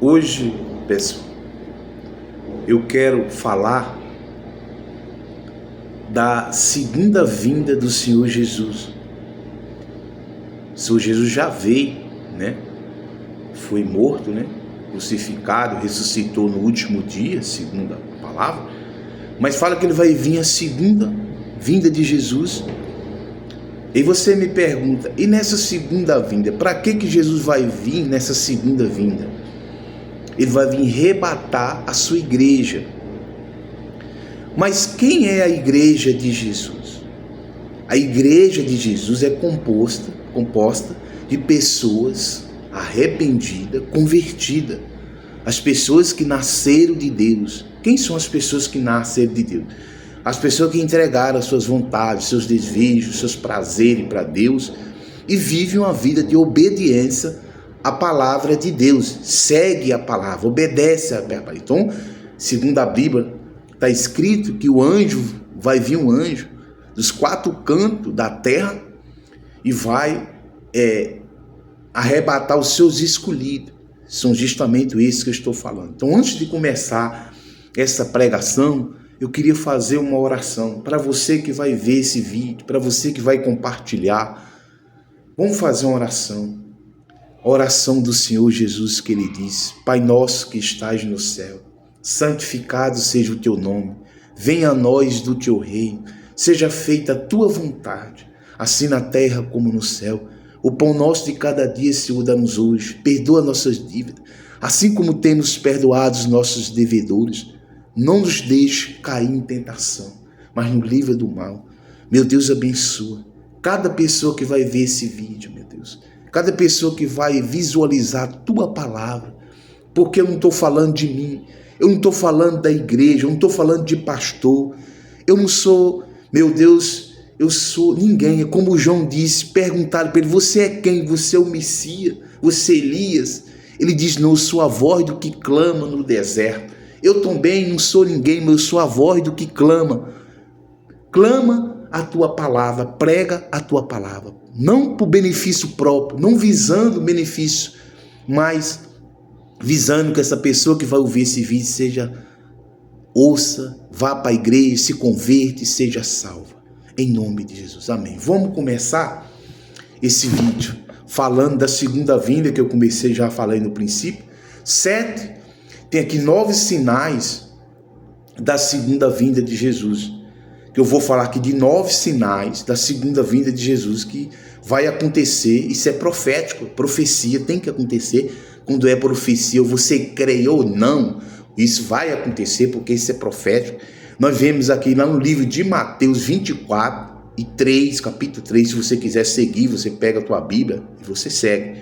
Hoje, pessoal, eu quero falar da segunda vinda do Senhor Jesus. O Senhor Jesus já veio, né? Foi morto, né? Crucificado, ressuscitou no último dia, segundo a palavra. Mas fala que ele vai vir a segunda vinda de Jesus. E você me pergunta, e nessa segunda vinda, para que Jesus vai vir nessa segunda vinda? Ele vai vir arrebatar a sua igreja. Mas quem é a igreja de Jesus? A igreja de Jesus é composta de pessoas arrependidas, convertidas. As pessoas que nasceram de Deus. Quem são as pessoas que nasceram de Deus? As pessoas que entregaram as suas vontades, seus desejos, seus prazeres para Deus e vivem uma vida de obediência à palavra de Deus. Segue a palavra, obedece a palavra. Então, segundo a Bíblia, está escrito que vai vir um anjo dos quatro cantos da terra e vai arrebatar os seus escolhidos. São justamente esses que eu estou falando. Então, antes de começar essa pregação, eu queria fazer uma oração para você que vai ver esse vídeo, para você que vai compartilhar. Vamos fazer uma oração. A oração do Senhor Jesus, que ele diz: Pai nosso que estás no céu, santificado seja o teu nome, venha a nós do teu reino, seja feita a tua vontade, assim na terra como no céu. O pão nosso de cada dia, Senhor, dá-nos hoje, perdoa nossas dívidas, assim como temos perdoado os nossos devedores. Não nos deixe cair em tentação, mas nos livra do mal. Meu Deus, abençoa cada pessoa que vai ver esse vídeo, meu Deus. Cada pessoa que vai visualizar a tua palavra. Porque eu não estou falando de mim, eu não estou falando da igreja, eu não estou falando de pastor. Eu não sou, meu Deus, eu sou ninguém. Como João disse, perguntaram para ele: você é quem? Você é o Messias? Você é Elias? Ele diz: não, eu sou a voz do que clama no deserto. Eu também não sou ninguém, mas eu sou a voz do que clama. Clama a tua palavra, prega a tua palavra. Não por benefício próprio, não visando benefício, mas visando que essa pessoa que vai ouvir esse vídeo ouça, vá para a igreja, se converte e seja salva. Em nome de Jesus, amém. Vamos começar esse vídeo falando da segunda vinda, que eu comecei já a falar aí no princípio. Tem aqui 9 sinais da segunda vinda de Jesus. Que eu vou falar aqui de 9 sinais da segunda vinda de Jesus que vai acontecer. Isso é profético, profecia tem que acontecer. Quando é profecia, você crê ou não, isso vai acontecer porque isso é profético. Nós vemos aqui lá no livro de Mateus 24 e 3, capítulo 3. Se você quiser seguir, você pega a tua Bíblia e você segue.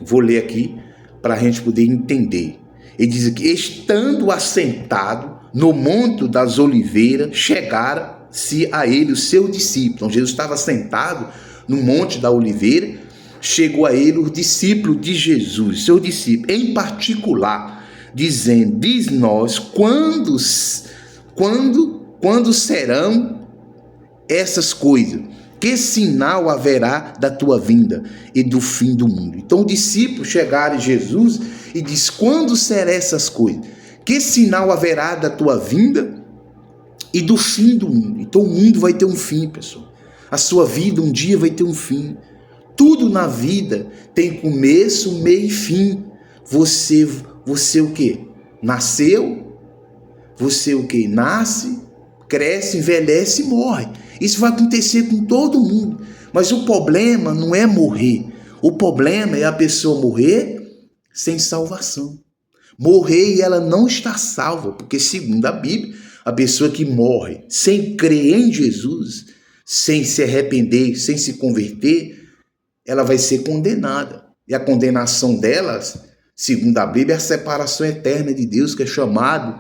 Vou ler aqui para a gente poder entender. Ele diz aqui: estando assentado no Monte das Oliveiras, chegaram-se a ele os seus discípulos. Então, Jesus estava sentado no Monte da Oliveira, chegou a ele os discípulos de Jesus, seus discípulos, em particular, dizendo: diz-nos quando serão essas coisas? Que sinal haverá da tua vinda e do fim do mundo? Então, os discípulos chegaram a Jesus e diz: quando serão essas coisas? Que sinal haverá da tua vinda e do fim do mundo? Então o mundo vai ter um fim, pessoal. A sua vida um dia vai ter um fim. Tudo na vida tem começo, meio e fim. Você o quê? Nasceu? Você o quê? Nasce, cresce, envelhece e morre. Isso vai acontecer com todo mundo. Mas o problema não é morrer. O problema é a pessoa morrer sem salvação. Morrer e ela não está salva, porque segundo a Bíblia, a pessoa que morre sem crer em Jesus, sem se arrepender, sem se converter, ela vai ser condenada. E a condenação delas, segundo a Bíblia, é a separação eterna de Deus, que é chamado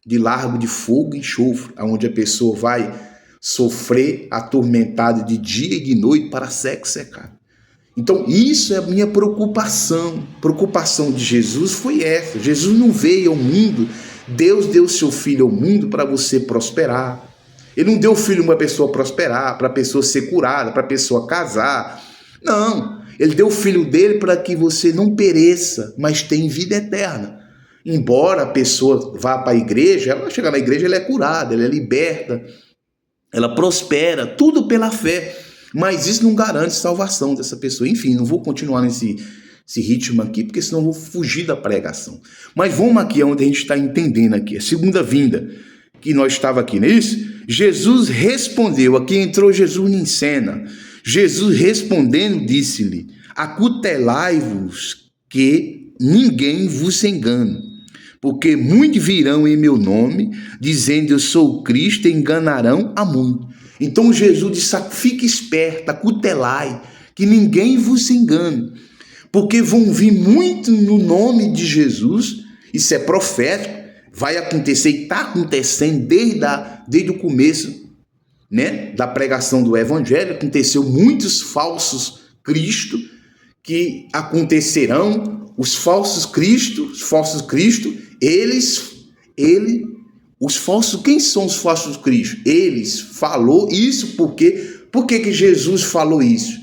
de lago de fogo e enxofre, onde a pessoa vai sofrer atormentada de dia e de noite para seco secar. Então isso é a minha preocupação. A preocupação de Jesus foi essa. Jesus não veio ao mundo, Deus deu seu filho ao mundo para você prosperar. Ele não deu o filho para a pessoa prosperar, para a pessoa ser curada, para a pessoa casar. Não, ele deu o filho dele para que você não pereça, mas tenha vida eterna. embora a pessoa vá para a igreja, ela chega na igreja, ela é curada, ela é liberta, ela prospera, tudo pela fé. Mas isso não garante salvação dessa pessoa. Enfim, não vou continuar nesse ritmo aqui, porque senão eu vou fugir da pregação. Mas vamos aqui onde a gente está entendendo aqui. A segunda vinda, que nós estava aqui, não é isso? Jesus respondeu, aqui entrou Jesus em cena. Jesus respondendo disse-lhe: acutelai-vos que ninguém vos engane, porque muitos virão em meu nome, dizendo eu sou o Cristo, e enganarão a muitos. Então Jesus disse: fique esperto, acutelai, que ninguém vos engane, porque vão vir muito no nome de Jesus. Isso é profético, vai acontecer e está acontecendo desde o começo, né, da pregação do evangelho. Aconteceu muitos falsos Cristo, que acontecerão, os falsos Cristo, os falsos, quem são os falsos Cristo? Eles falou isso por que Jesus falou isso?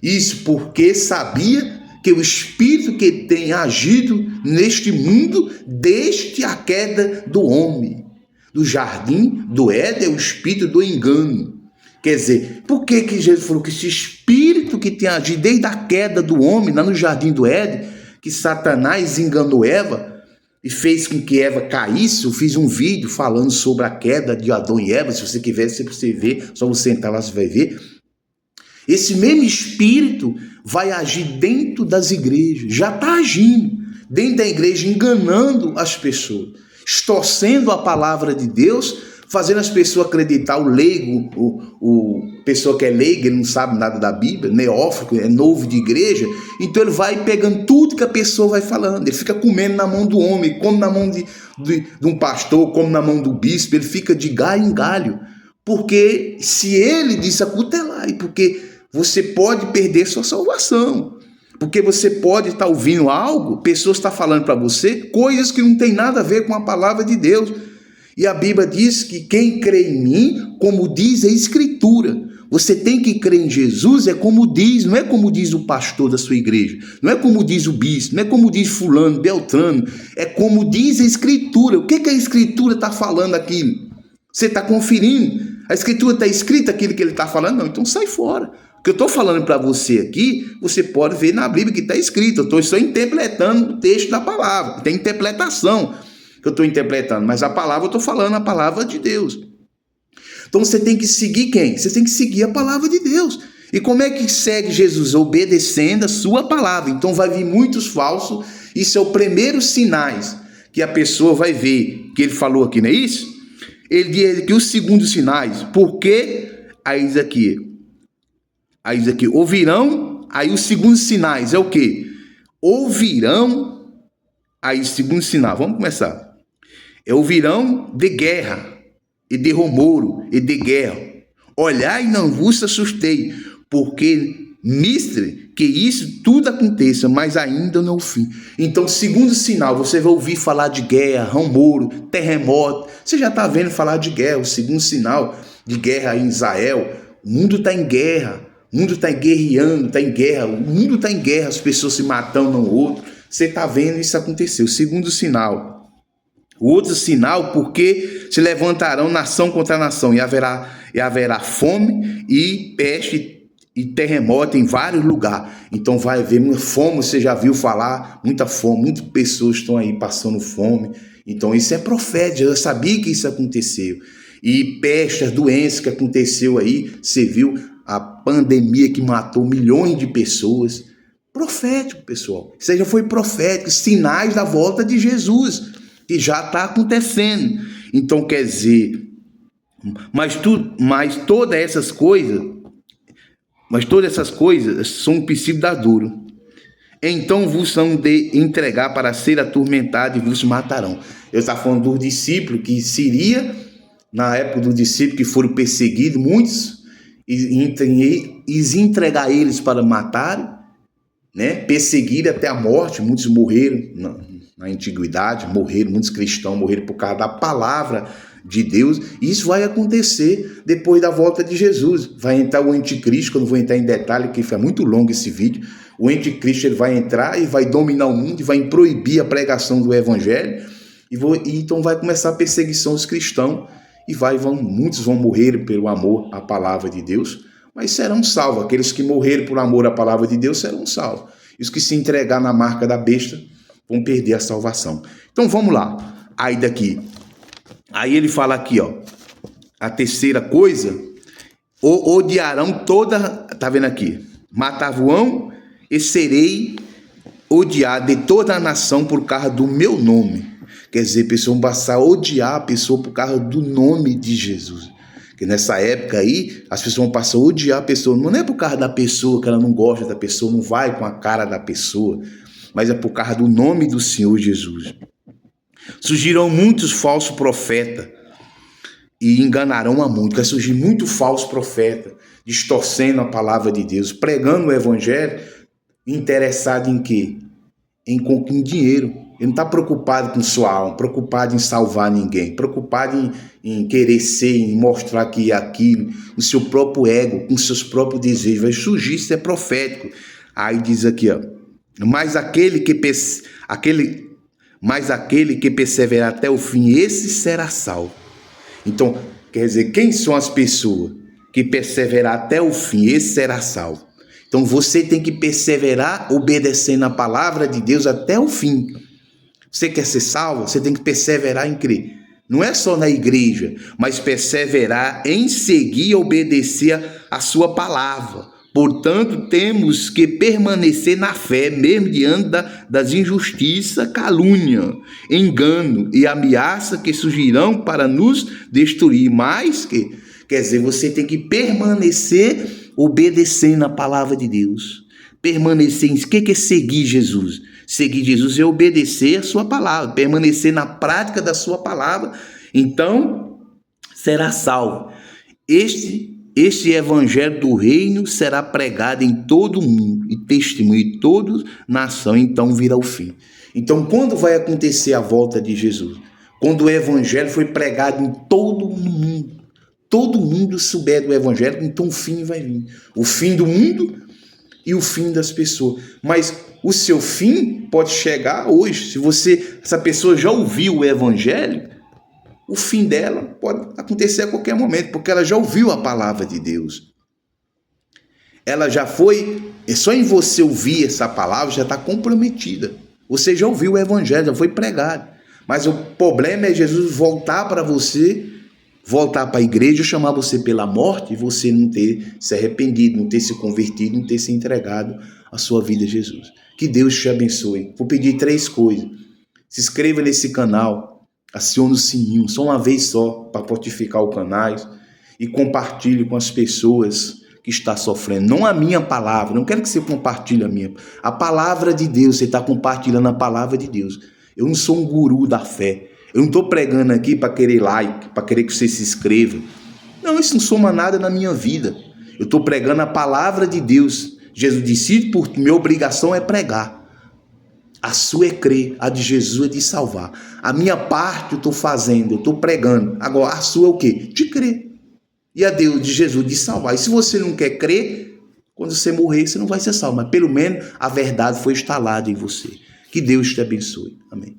Isso porque sabia que o espírito que tem agido neste mundo desde a queda do homem, do jardim do Éden, é o espírito do engano. Quer dizer, por que Jesus falou que esse espírito que tem agido desde a queda do homem, lá no jardim do Éden, que Satanás enganou Eva e fez com que Eva caísse? Eu fiz um vídeo falando sobre a queda de Adão e Eva, se você quiser você ver, só você entrar lá, você vai ver. Esse mesmo espírito vai agir dentro das igrejas, já está agindo dentro da igreja, enganando as pessoas, distorcendo a palavra de Deus, fazendo as pessoas acreditar. O leigo, o pessoa que é leiga, ele não sabe nada da Bíblia, neófito, é novo de igreja, então ele vai pegando tudo que a pessoa vai falando, ele fica comendo na mão do homem, come na mão de um pastor, come na mão do bispo, ele fica de galho em galho, porque se ele disse acutelai, porque você pode perder sua salvação, porque você pode estar ouvindo algo, pessoas estão falando para você coisas que não tem nada a ver com a palavra de Deus. E a Bíblia diz que quem crê em mim, como diz a Escritura, você tem que crer em Jesus, é como diz, não é como diz o pastor da sua igreja, não é como diz o bispo, não é como diz fulano, beltrano, é como diz a Escritura. O que a Escritura está falando aqui? Você está conferindo? A Escritura está escrita aquilo que ele está falando? Não, então sai fora. O que eu estou falando para você aqui, você pode ver na Bíblia que está escrito. Eu estou só interpretando o texto da palavra. Tem interpretação que eu estou interpretando, mas a palavra eu estou falando a palavra de Deus. Então você tem que seguir quem? Você tem que seguir a palavra de Deus. E como é que segue Jesus? Obedecendo a sua palavra. Então vai vir muitos falsos. Isso é o primeiro sinais que a pessoa vai ver, que ele falou aqui, não é isso? Ele diz que os segundos sinais, porque aí diz aqui, ouvirão, aí os segundos sinais é o quê? Ouvirão, aí o segundo sinal, vamos começar. Ouvirão de guerra, e de rumor, e de guerra. Olhai e não vos assustei, porque mistre que isso tudo aconteça, mas ainda não é o fim. Então, segundo sinal, você vai ouvir falar de guerra, rumor, terremoto. Você já está vendo falar de guerra, o segundo sinal de guerra em Israel. O mundo está em guerra. O mundo está guerreando, está em guerra, o mundo está em guerra, as pessoas se matando um ao outro. Você está vendo isso acontecer. O segundo sinal. O outro sinal, porque se levantarão nação contra nação, e haverá fome e peste e terremoto em vários lugares. Então vai haver muita fome, você já viu falar, muita fome, muitas pessoas estão aí passando fome. Então isso é profético, eu sabia que isso aconteceu. E peste, as doenças que aconteceu aí, você viu a pandemia que matou milhões de pessoas. Profético, pessoal. Isso aí já foi profético, sinais da volta de Jesus, que já está acontecendo. Então quer dizer, mas todas essas coisas são um princípio da dura. Então vos são de entregar para ser atormentado e vos matarão. Eu estava falando dos discípulos, que seria, na época dos discípulos que foram perseguidos, muitos, e entregar eles para matar, né? Perseguir até a morte. Muitos morreram na antiguidade, muitos cristãos morreram por causa da palavra de Deus. E isso vai acontecer depois da volta de Jesus. Vai entrar o anticristo, que eu não vou entrar em detalhe, porque foi muito longo esse vídeo. O anticristo ele vai entrar e vai dominar o mundo e vai proibir a pregação do evangelho. E então vai começar a perseguição dos cristãos. E muitos vão morrer pelo amor à palavra de Deus, mas serão salvos. Aqueles que morreram por amor à palavra de Deus serão salvos. E os que se entregar na marca da besta vão perder a salvação. Então vamos lá. Aí ele fala aqui, ó. A terceira coisa, odiarão toda, tá vendo aqui? Matar-vos-ão e serei odiado de toda a nação por causa do meu nome. Quer dizer, pessoas vão passar a odiar a pessoa por causa do nome de Jesus. Porque nessa época aí, as pessoas vão passar a odiar a pessoa. Não é por causa da pessoa, que ela não gosta da pessoa, não vai com a cara da pessoa, mas é por causa do nome do Senhor Jesus. Surgirão muitos falsos profetas e enganarão a muitos. Vai surgir muito falso profeta, distorcendo a palavra de Deus, pregando o evangelho, interessado em quê? Em dinheiro. Ele não está preocupado com sua alma, preocupado em salvar ninguém, preocupado em querer ser, em mostrar que é aquilo, no seu próprio ego, com seus próprios desejos. Vai surgir, isso é profético. Aí diz aqui, ó, mas aquele que perseverar até o fim, esse será salvo. Então, quer dizer, quem são as pessoas que perseverar até o fim, esse será salvo. Então você tem que perseverar obedecendo a palavra de Deus até o fim. Você quer ser salvo? Você tem que perseverar em crer. Não é só na igreja, mas perseverar em seguir e obedecer a sua palavra. Portanto, temos que permanecer na fé, mesmo diante das injustiças, calúnia, engano e ameaça que surgirão para nos destruir. Mas, quer dizer, você tem que permanecer obedecendo a palavra de Deus. Permanecer em... O que é seguir Jesus? Seguir Jesus é obedecer a sua palavra, permanecer na prática da sua palavra, então será salvo. Este evangelho do reino será pregado em todo o mundo e testemunho de toda nação, então virá o fim. Então quando vai acontecer a volta de Jesus? Quando o evangelho foi pregado em todo o mundo, todo mundo souber do evangelho, então o fim vai vir. O fim do mundo e o fim das pessoas. Mas o seu fim pode chegar hoje. Se essa pessoa já ouviu o evangelho, o fim dela pode acontecer a qualquer momento, porque ela já ouviu a palavra de Deus. Ela já foi, só em você ouvir essa palavra já está comprometida. Você já ouviu o evangelho, já foi pregado. Mas o problema é Jesus voltar para você, voltar para a igreja, chamar você pela morte e você não ter se arrependido, não ter se convertido, não ter se entregado a sua vida a Jesus. Que Deus te abençoe. Vou pedir 3 coisas. Se inscreva nesse canal, acione o sininho, só uma vez só, para fortificar o canal, e compartilhe com as pessoas que estão sofrendo. Não a minha palavra, não quero que você compartilhe a minha. A palavra de Deus, você está compartilhando a palavra de Deus. Eu não sou um guru da fé. Eu não estou pregando aqui para querer like, para querer que você se inscreva. Não, isso não soma nada na minha vida. Eu estou pregando a palavra de Deus. Jesus disse, minha obrigação é pregar. A sua é crer, a de Jesus é de salvar. A minha parte eu estou fazendo, eu estou pregando. Agora a sua é o quê? De crer. E a Deus de Jesus de salvar. E se você não quer crer, quando você morrer, você não vai ser salvo. Mas pelo menos a verdade foi instalada em você. Que Deus te abençoe. Amém.